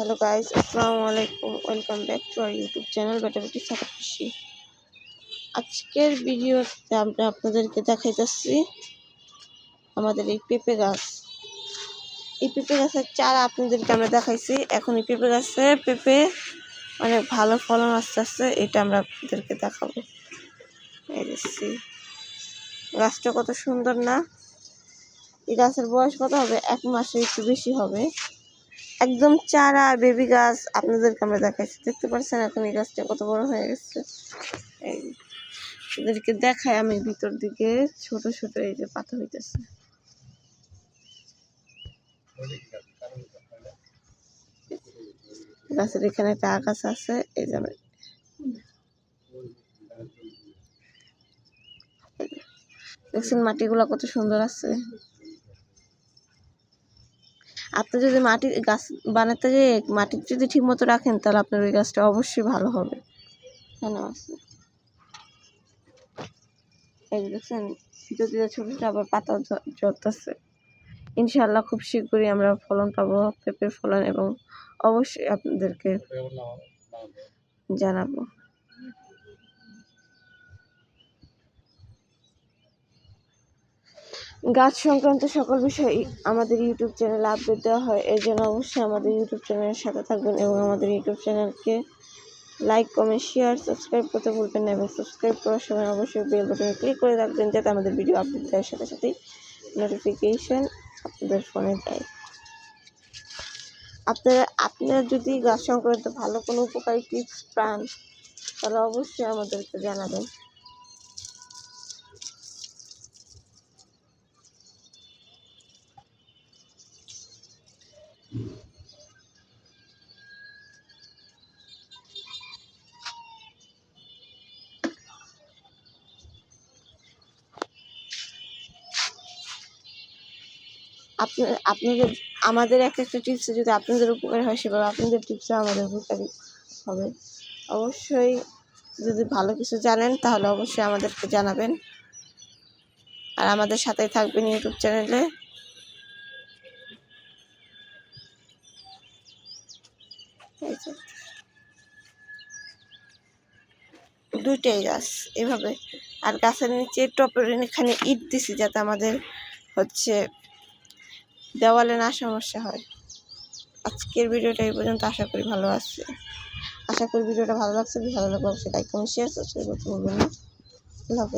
Hello guys, আসসালামু আলাইকুম। Welcome back to our YouTube channel বেটাবেটি সাপোর্ট কৃষি। আজকের ভিডিওতে আমরা আপনাদেরকে দেখাইতেছি আমাদের এই পেঁপে গাছ। এই পেঁপে গাছের চারা আপনাদেরকে আমরা দেখাইছি। এখন এই পেঁপে গাছে পেঁপে অনেক ভালো ফলন আসতেছে, এটা আমরা আপনাদেরকে দেখাবো। এই দেখছি গাছটা কত সুন্দর না? এই গাছের বয়স কত হবে? 1 মাসের একটু বেশি হবে। একদম চারা বেবি গাছ আপনাদেরকে আমরা দেখাইছি, দেখতে পাচ্ছেন এখন এই গাছটা কত বড় হয়ে গেছে। এই এদেরকে দেখাই আমি ভিতর দিকে, ছোট ছোট এই যে পাতা হইতেছে। গাছের এখানে একটা আগাছা আছে, এই যে দেখছেন মাটিগুলো কত সুন্দর আছে। আপনি যদি মাটি গাছ বানাতে যে মাটি যদি ঠিক মতো রাখেন তাহলে আপনার ওই গাছটা অবশ্যই ভালো হবে। কেন আছে এই দেখছেন ভিতর দিয়ে ছোট ছোট আবার পাতা ঝরতেছে। ইনশাআল্লাহ খুব শীঘ্রই আমরা ফলন পাবো, পেঁপের ফলন, এবং অবশ্যই আপনাদেরকে জানাবো। গাছ সংক্রান্ত সকল বিষয় আমাদের ইউটিউব চ্যানেলে আপডেট দেওয়া হয়, এর জন্য অবশ্যই আমাদের ইউটিউব চ্যানেলের সাথে থাকবেন এবং আমাদের ইউটিউব চ্যানেলকে লাইক, কমেন্ট, শেয়ার, সাবস্ক্রাইব করতে ভুলবেন না, এবং সাবস্ক্রাইব করার সময় অবশ্যই বেল বাটনে ক্লিক করে রাখবেন যাতে আমাদের ভিডিও আপডেট দেওয়ার সাথে সাথেই নোটিফিকেশন আপনাদের ফোনে যায়। আপনারা যদি গাছ সংক্রান্ত ভালো কোনো উপকারী টিপস পান তাহলে অবশ্যই আমাদেরকে জানাবেন। আপনাদের আমাদের একটা টিপসে যদি আপনাদের উপকার হয়, সেভাবে আপনাদের টিপসে আমাদের উপকারী হবে। অবশ্যই যদি ভালো কিছু জানেন তাহলে অবশ্যই আমাদেরকে জানাবেন, আর আমাদের সাথেই থাকবেন ইউটিউব চ্যানেলে। দুইটাই গাছ এভাবে, আর গাছের নিচে টপের এখানে ইট দিছি যাতে আমাদের দেওয়ালে না সমস্যা হয়। আজকের ভিডিওটা এই পর্যন্ত, আশা করি ভিডিওটা ভালো লাগছে। ভালো লাগলে অবশ্যই লাইক, কমেন্ট, শেয়ার, সাবস্ক্রাইব করতে ভুলবেন না। আল্লাহ হাফেজ।